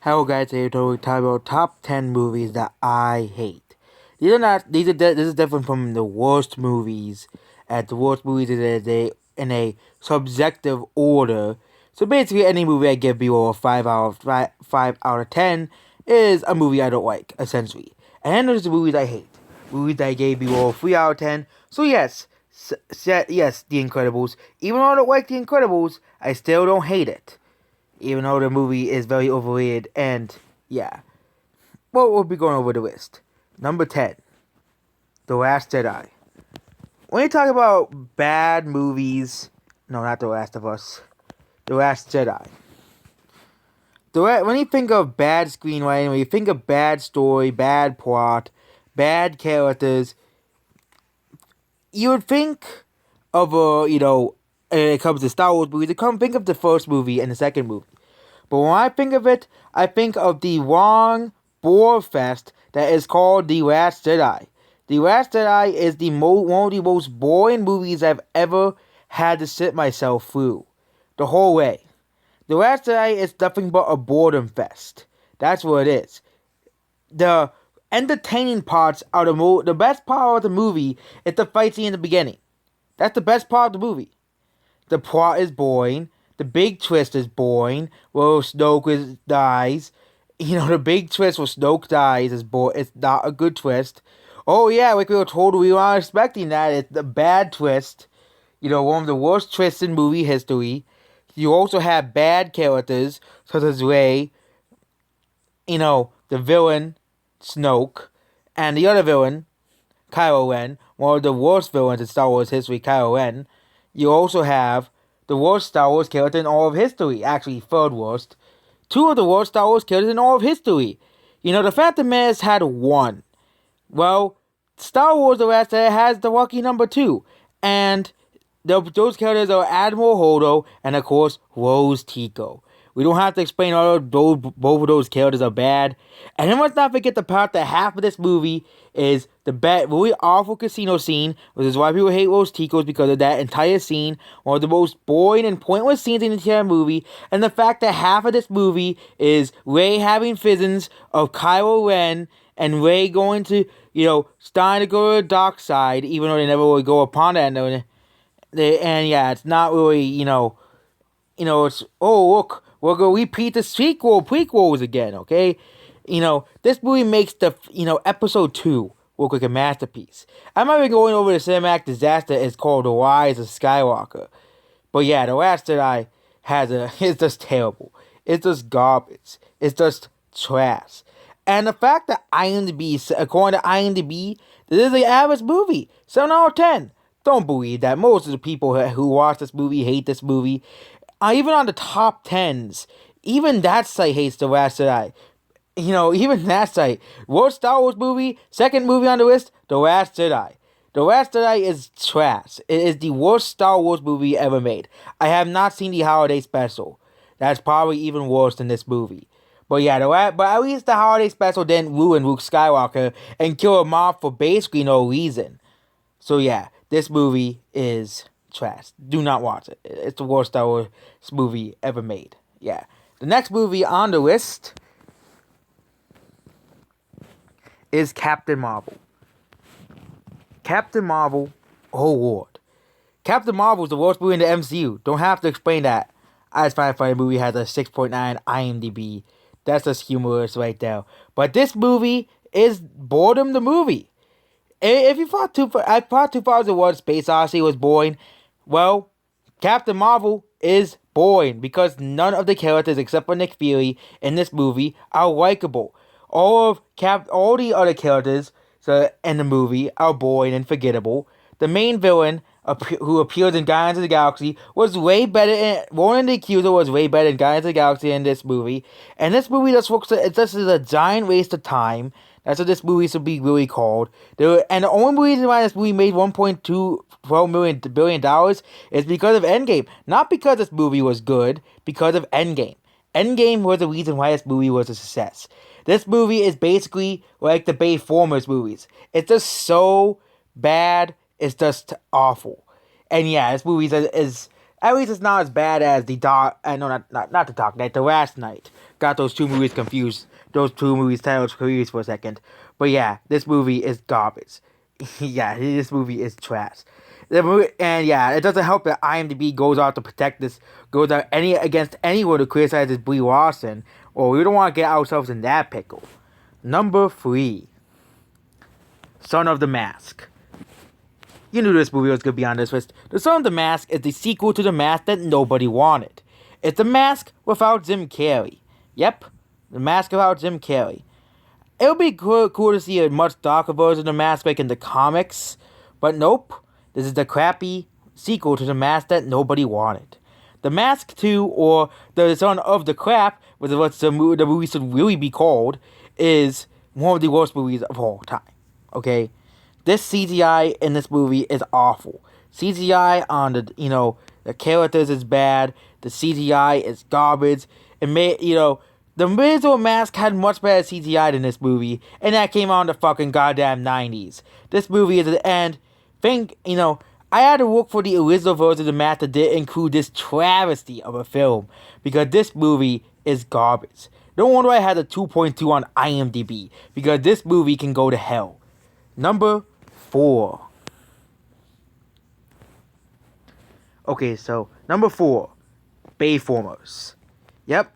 Hello guys, today we're talking about top 10 movies that I hate. This is different from the worst movies. At the worst movies is in a subjective order. So basically any movie I give below a 5 out of 10 is a movie I don't like, essentially. And then there's the movies I hate. Movies that I gave below a 3 out of 10. So yes, yes, The Incredibles. Even though I don't like The Incredibles, I still don't hate it. Even though the movie is very overrated, and yeah. Well, we'll be going over the list. Number 10, The Last Jedi. When you talk about bad movies, no, not The Last of Us, The Last Jedi. When you think of bad screenwriting, when you think of bad story, bad plot, bad characters, you would think of when it comes to Star Wars movies, think of the first movie and the second movie. But when I think of it, I think of the wrong bore fest that is called The Last Jedi. The Last Jedi is one of the most boring movies I've ever had to sit myself through. The whole way. The Last Jedi is nothing but a boredom fest. That's what it is. The entertaining parts are the best part of the movie is the fight scene in the beginning. That's the best part of the movie. The plot is boring. The big twist is boring. Where Snoke dies. The big twist where Snoke dies is boring. It's not a good twist. Oh yeah, like we were told, we weren't expecting that. It's the bad twist. One of the worst twists in movie history. You also have bad characters, such as Rey. The villain, Snoke. And the other villain, Kylo Ren. One of the worst villains in Star Wars history, Kylo Ren. You also have the worst Star Wars character in all of history. Actually, third worst. Two of the worst Star Wars characters in all of history. The Phantom Menace had one. Well, Star Wars The Last Jedi has the lucky number 2. And those characters are Admiral Holdo and, of course, Rose Tico. We don't have to explain both of those characters are bad. And then let's not forget the part that half of this movie is the really awful casino scene, which is why people hate Rose Tico, because of that entire scene, one of the most boring and pointless scenes in the entire movie, and the fact that half of this movie is Rey having visions of Kylo Ren, and Rey going to, starting to go to the dark side, even though they never really go upon that. And yeah, it's not really, it's, oh, look, we're going to repeat the prequels again, okay? This movie makes the, episode 2 look like a masterpiece. I'm not even going over the cinematic disaster. It's called The Rise of Skywalker. But yeah, The Last Jedi it's just terrible. It's just garbage. It's just trash. And the fact that according to IMDb, this is an average movie. 7 out of 10. Don't believe that. Most of the people who watch this movie hate this movie. Even on the top 10s, even that site hates The Last Jedi. Even that site. Worst Star Wars movie, second movie on the list, The Last Jedi. The Last Jedi is trash. It is the worst Star Wars movie ever made. I have not seen the holiday special. That's probably even worse than this movie. But yeah, but at least the holiday special didn't ruin Luke Skywalker and kill him off for basically no reason. So yeah, this movie is trash. Do not watch it. It's the worst Star Wars movie ever made. Yeah. The next movie on the list is Captain Marvel. Captain Marvel, oh lord. Captain Marvel is the worst movie in the MCU. Don't have to explain that. I just find it funny. The movie has a 6.9 IMDb. That's just humorous right there. But this movie is boredom the movie. If you thought 2001 Space Odyssey was boring, well, Captain Marvel is boring because none of the characters except for Nick Fury in this movie are likable. All the other characters in the movie are boring and forgettable. The main villain, who appears in Guardians of the Galaxy, was way better. Ronan the Accuser was way better in Guardians of the Galaxy in this movie. And this movie just is a giant waste of time. That's what this movie should be really called. And the only reason why this movie made $1.2 billion is because of Endgame. Not because this movie was good, because of Endgame. Endgame was the reason why this movie was a success. This movie is basically like the Bayformers movies. It's just so bad. It's just awful. And yeah, this movie is At least it's not as bad as the Dark. No, not the Dark Knight. The Last Knight. Got those two movies confused. Those two movies titles confused for a second. But yeah, this movie is garbage. Yeah, this movie is trash. The movie, and yeah, it doesn't help that IMDb goes out to protect this, goes out against anyone who criticizes Brie Larson, or we don't want to get ourselves in that pickle. Number 3, Son of the Mask. You knew this movie was going to be on this list. The Son of the Mask is the sequel to The Mask that nobody wanted. It's The Mask without Jim Carrey. Yep, The Mask without Jim Carrey. It would be cool to see a much darker version of The Mask like in the comics, but nope. This is the crappy sequel to The Mask that nobody wanted. The Mask 2, or The Son of the Crap, which is what the movie should really be called, is one of the worst movies of all time. Okay? This CGI in this movie is awful. CGI on the characters is bad. The CGI is garbage. It made, the original Mask had much better CGI than this movie, and that came out in the fucking goddamn 90s. This movie is at the end. I had to look for the original version of the Mask that did include this travesty of a film, because this movie is garbage. No wonder I had a 2.2 on IMDb, because this movie can go to hell. Number 4. Okay, so number 4, Bayformers. Yep.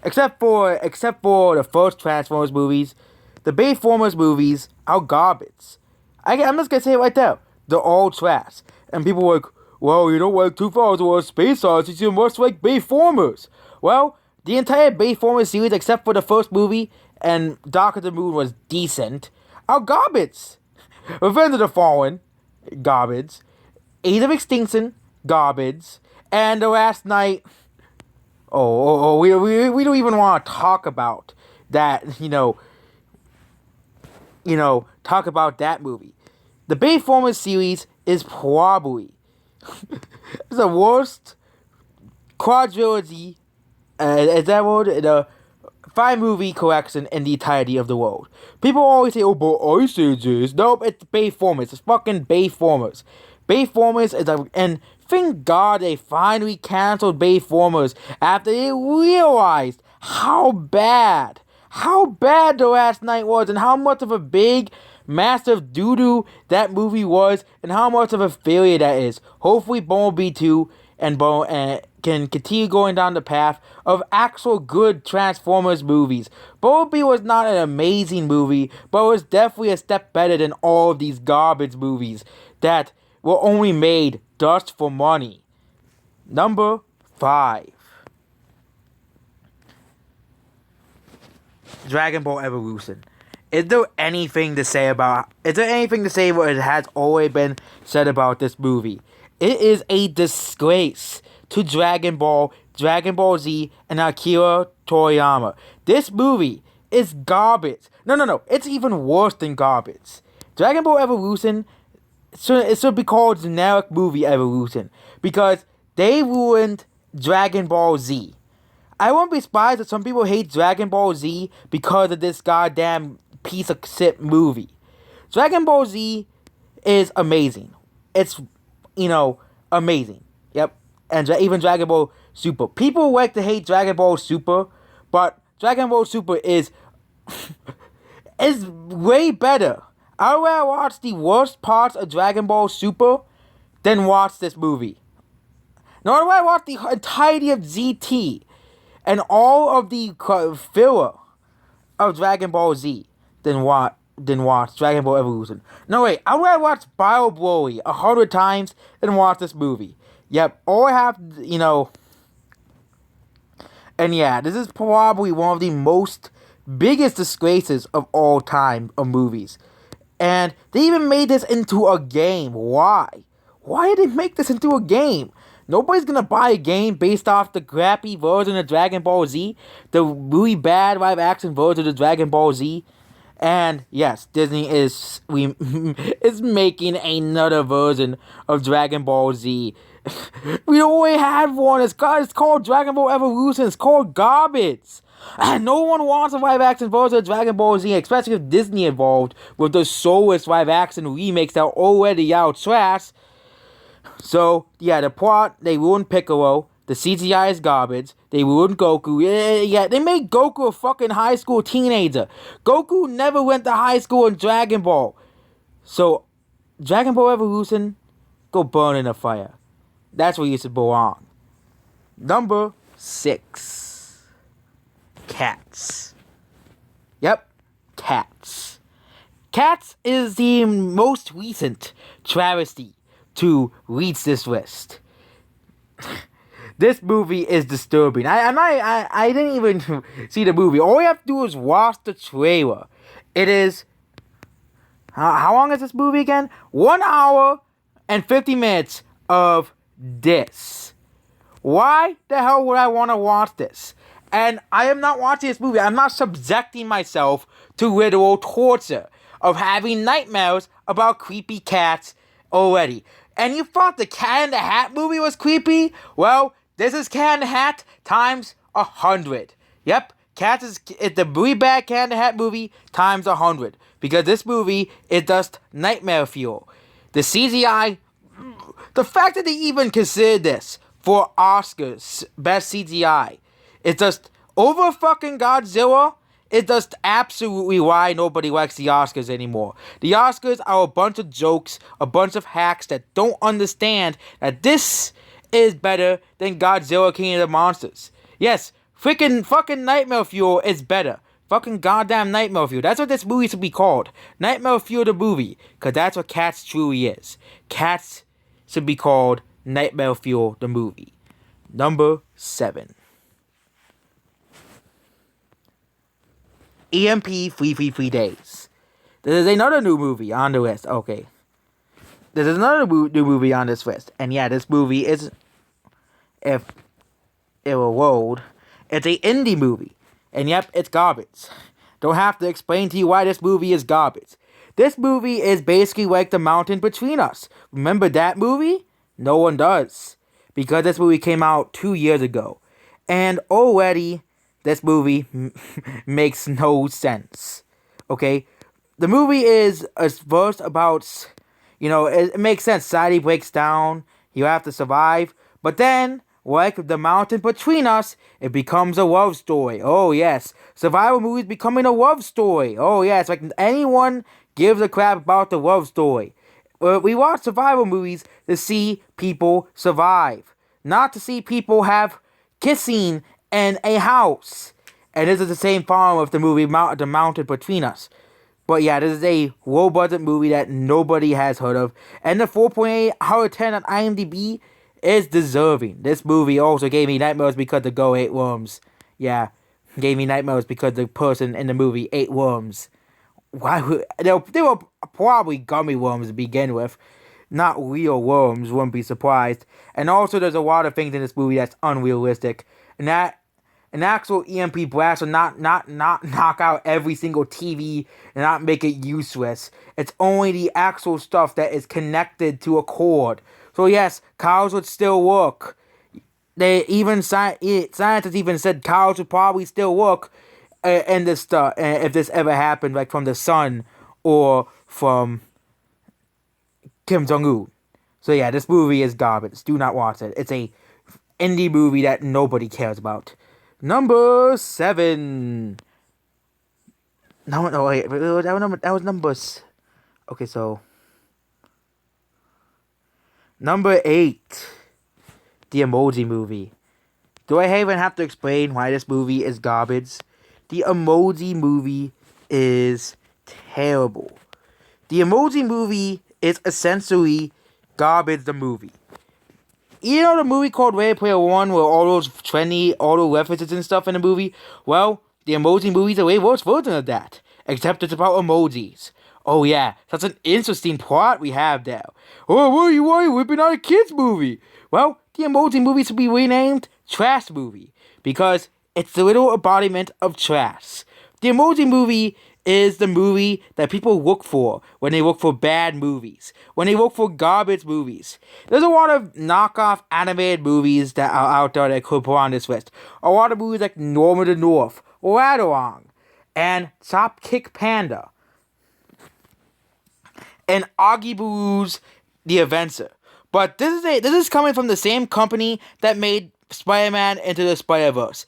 Except for the first Transformers movies, the Bayformers movies are garbage. I'm just gonna say it right there. They're all trash. And people are like, well, you don't like 2000 or Space Odyssey, you must like Bayformers. Well, the entire Bayformers series, except for the first movie and Dark of the Moon was decent, are garbage. Revenge of the Fallen, garbage. Age of Extinction, garbage. And The Last Night, we don't even want to talk about that, talk about that movie. The Bayformers series is probably the worst quadrilogy, is that word? The 5-movie collection in the entirety of the world. People always say, oh, but Ice Age is. Nope, it's Bayformers. It's fucking Bayformers. Bayformers is and thank God they finally canceled Bayformers after they realized how bad The Last Night was, and how much of a big, massive doo-doo that movie was, and how much of a failure that is. Hopefully Bumblebee 2 and can continue going down the path of actual good Transformers movies. Bumblebee was not an amazing movie, but it was definitely a step better than all of these garbage movies that were only made just for money. Number 5. Dragon Ball Evolution. Is there anything to say what it has already been said about this movie? It is a disgrace to Dragon Ball Z, and Akira Toriyama. This movie is garbage. No, it's even worse than garbage. Dragon Ball Evolution, it should be called generic movie Evolution, because they ruined Dragon Ball Z. I won't be surprised if some people hate Dragon Ball Z because of this goddamn piece of shit movie. Dragon Ball Z is amazing. It's, amazing. Yep. And even Dragon Ball Super. People like to hate Dragon Ball Super, but Dragon Ball Super is way better. I'd rather watch the worst parts of Dragon Ball Super than watch this movie. Nor do I watch the entirety of ZT and all of the filler of Dragon Ball Z than watch Dragon Ball Evolution. No, wait, I'd rather watch Bio Broly 100 times than watch this movie. Yep, all I have, and yeah, this is probably one of the biggest disgraces of all time of movies. And they even made this into a game. Why? Why did they make this into a game? Nobody's gonna buy a game based off the crappy version of Dragon Ball Z, the really bad live action version of Dragon Ball Z. And yes, Disney is making another version of Dragon Ball Z. We already had one. It's called Dragon Ball Evolution. It's called garbage. And no one wants a live action version of Dragon Ball Z, especially if Disney involved with the soulless live action remakes that are already out trash. So, yeah, the plot, they ruined Piccolo. The CGI is garbage. They ruined Goku. Yeah, they made Goku a fucking high school teenager. Goku never went to high school in Dragon Ball. So, Dragon Ball Evolution, go burn in a fire. That's where you should belong. Number 6. Cats. Yep, Cats. Cats is the most recent travesty to reach this list. This movie is disturbing. I didn't even see the movie. All you have to do is watch the trailer. It is... How long is this movie again? 1 hour and 50 minutes of this. Why the hell would I want to watch this? And I am not watching this movie. I'm not subjecting myself to literal torture of having nightmares about creepy cats already. And you thought the Cat in the Hat movie was creepy? Well, this is Cat in the Hat times 100. Yep, it's the really bad Cat in the Hat movie times 100. Because this movie is just nightmare fuel. The CGI, the fact that they even considered this for Oscars, best CGI, it's just over fucking Godzilla. It's just absolutely why nobody likes the Oscars anymore. The Oscars are a bunch of jokes, a bunch of hacks that don't understand that this is better than Godzilla King of the Monsters. Yes, freaking fucking Nightmare Fuel is better. Fucking goddamn Nightmare Fuel. That's what this movie should be called. Nightmare Fuel the movie. Because that's what Cats truly is. Cats should be called Nightmare Fuel the movie. Number 7. EMP 333 Days. There's another new movie on the list. Okay. There's another new movie on this list. And yeah, this movie is... If it will load... It's an indie movie. And yep, it's garbage. Don't have to explain to you why this movie is garbage. This movie is basically like The Mountain Between Us. Remember that movie? No one does. Because this movie came out 2 years ago. And already, this movie makes no sense. Okay? The movie is first about, it makes sense. Society breaks down. You have to survive. But then... like The Mountain Between Us, it becomes a love story. Oh, yes. Survival movies becoming a love story. Oh, yes. Like anyone gives a crap about the love story. We watch survival movies to see people survive. Not to see people have kissing in a house. And this is the same problem with the movie The Mountain Between Us. But yeah, this is a low-budget movie that nobody has heard of. And the 4.8 out of 10 on IMDb is deserving. This movie also gave me nightmares because the girl ate worms. Yeah, gave me nightmares because the person in the movie ate worms. Why would they were probably gummy worms to begin with, not real worms. Wouldn't be surprised. And also, there's a lot of things in this movie that's unrealistic, and that an actual EMP blast will not knock out every single TV and not make it useless. It's only the actual stuff that is connected to a cord. So yes, cows would still work. They even scientists even said cows would probably still work in this stuff if this ever happened, like from the sun or from Kim Jong-un. So yeah, this movie is garbage. Do not watch it. It's a indie movie that nobody cares about. Number 7. No, wait, that was numbers. Okay, so. Number 8, the Emoji Movie. Do I even have to explain why this movie is garbage? The Emoji Movie is terrible. The Emoji Movie is essentially garbage the movie. You know the movie called Ready Player One where all those trendy auto references and stuff in the movie? Well, the Emoji Movie is a way worse version of that. Except it's about emojis. Oh yeah, that's an interesting plot we have there. Oh, why are you whipping out a kids movie? Well, the Emoji Movie should be renamed Trash Movie because it's the little embodiment of trash. The Emoji Movie is the movie that people look for when they look for bad movies, when they look for garbage movies. There's a lot of knockoff animated movies that are out there that could put on this list. A lot of movies like Norman the North, Radalong, and Chop Kick Panda. And Augie Boo's The Adventure. But this is coming from the same company that made Spider-Man Into the Spider-Verse.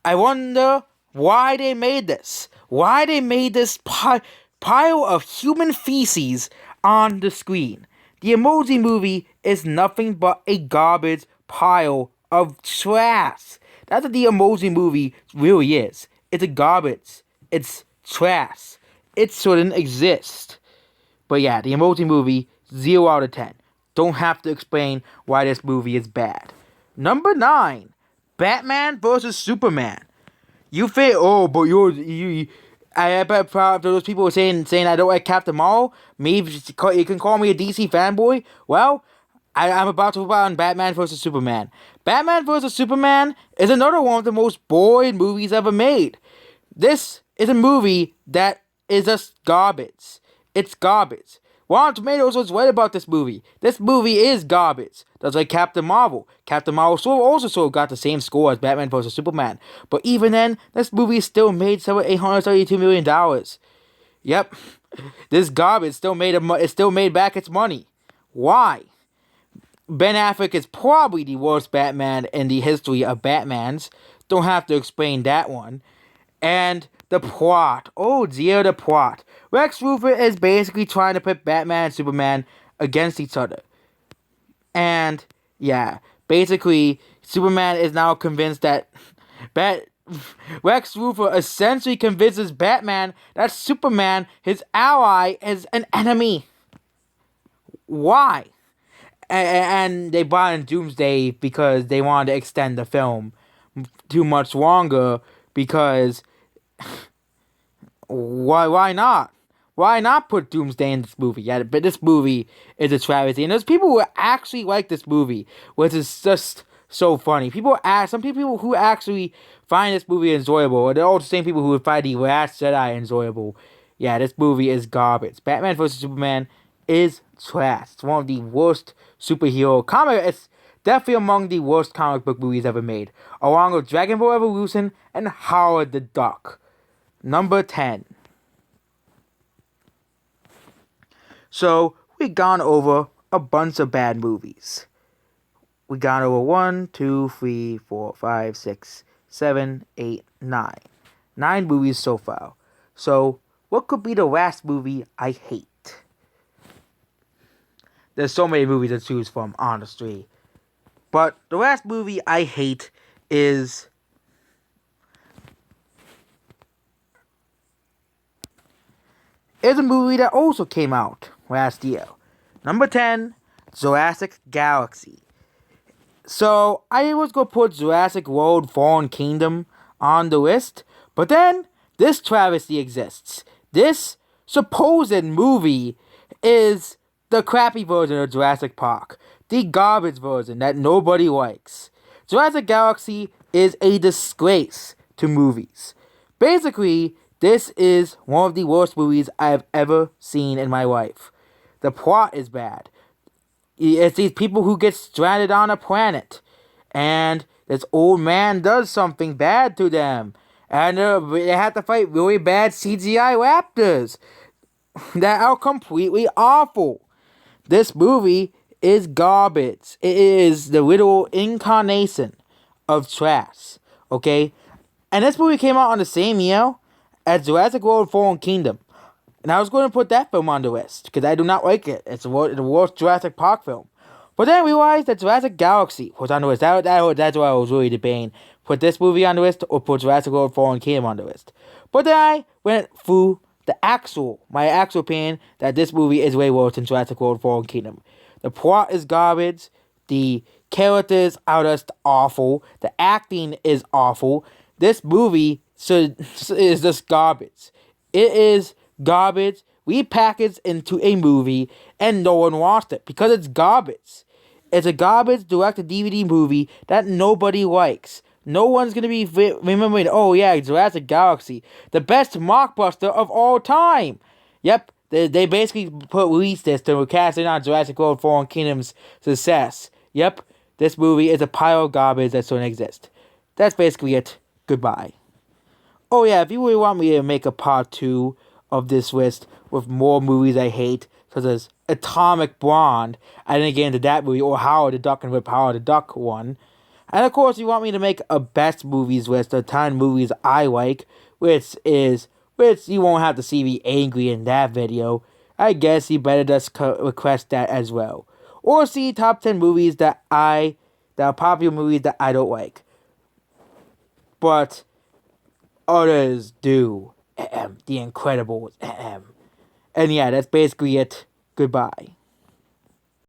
I wonder why they made this. Why they made this pile of human feces on the screen. The Emoji Movie is nothing but a garbage pile of trash. That's what the Emoji Movie really is. It's a garbage. It's trash. It shouldn't exist. But yeah, the Emoji Movie, 0 out of 10. Don't have to explain why this movie is bad. Number 9, Batman vs. Superman. You think, oh, but I bet those people were saying I don't like Captain Marvel. Maybe you can call me a DC fanboy. Well, I'm about to talk about Batman vs. Superman. Batman vs. Superman is another one of the most boring movies ever made. This is a movie that is just garbage. It's garbage. Rotten Tomatoes was right about this movie. This movie is garbage. That's like Captain Marvel. Captain Marvel also got the same score as Batman vs. Superman. But even then, this movie still made $832 million. Yep. This garbage still made back its money. Why? Ben Affleck is probably the worst Batman in the history of Batmans. Don't have to explain that one. And the plot. Oh dear, the plot. Lex Luthor is basically trying to put Batman and Superman against each other. And, yeah, basically, Superman is now convinced that Lex Luthor essentially convinces Batman that Superman, his ally, is an enemy. Why? And they brought in Doomsday because they wanted to extend the film too much longer because why not? Why not put Doomsday in this movie? Yeah, but this movie is a travesty. And there's people who actually like this movie, which is just so funny. Some people who actually find this movie enjoyable, and they're all the same people who would find The Last Jedi enjoyable. Yeah, this movie is garbage. Batman vs. Superman is trash. It's one of the worst superhero comic. It's definitely among the worst comic book movies ever made, along with Dragon Ball Evolution and Howard the Duck. Number 10. So, we've gone over a bunch of bad movies. We've gone over 1, 2, 3, 4, 5, 6, 7, 8, 9. 9 movies so far. So, what could be the last movie I hate? There's so many movies to choose from, honestly. But the last movie I hate is a movie that also came out last year. Number 10, Jurassic Galaxy. So, I was going to put Jurassic World Fallen Kingdom on the list, but then this travesty exists. This supposed movie is the crappy version of Jurassic Park. The garbage version that nobody likes. Jurassic Galaxy is a disgrace to movies. Basically, this is one of the worst movies I've ever seen in my life. The plot is bad. It's these people who get stranded on a planet. And this old man does something bad to them. And they have to fight really bad CGI raptors that are completely awful. This movie is garbage. It is the literal incarnation of trash. Okay? And this movie came out on the same year as Jurassic World Fallen Kingdom. And I was going to put that film on the list, because I do not like it. It's the worst Jurassic Park film. But then I realized that Jurassic Galaxy was on the list. That's why I was really debating. Put this movie on the list, or put Jurassic World Fallen Kingdom on the list. But then I went through my actual opinion that this movie is way worse than Jurassic World Fallen Kingdom. The plot is garbage. The characters are just awful. The acting is awful. This movie is just garbage. It is garbage repackaged into a movie, and no one watched it because it's garbage. It's a garbage direct-to-DVD movie that nobody likes. No one's going to be remembering, oh yeah, Jurassic Galaxy, the best mockbuster of all time. Yep, they basically released this to cast in on Jurassic World Fallen Kingdom's success. Yep, this movie is a pile of garbage that shouldn't exist. That's basically it. Goodbye. Oh yeah, if you really want me to make a part 2 of this list with more movies I hate, such as Atomic Blonde. I didn't get into that movie, or Howard the Duck and Rip Howard the Duck one. And of course, you want me to make a best movies list of 10 movies I like, which you won't have to see me angry in that video. I guess you better just request that as well. Or see top 10 movies that are popular movies that I don't like. But others do. The Incredibles. And yeah, that's basically it. Goodbye.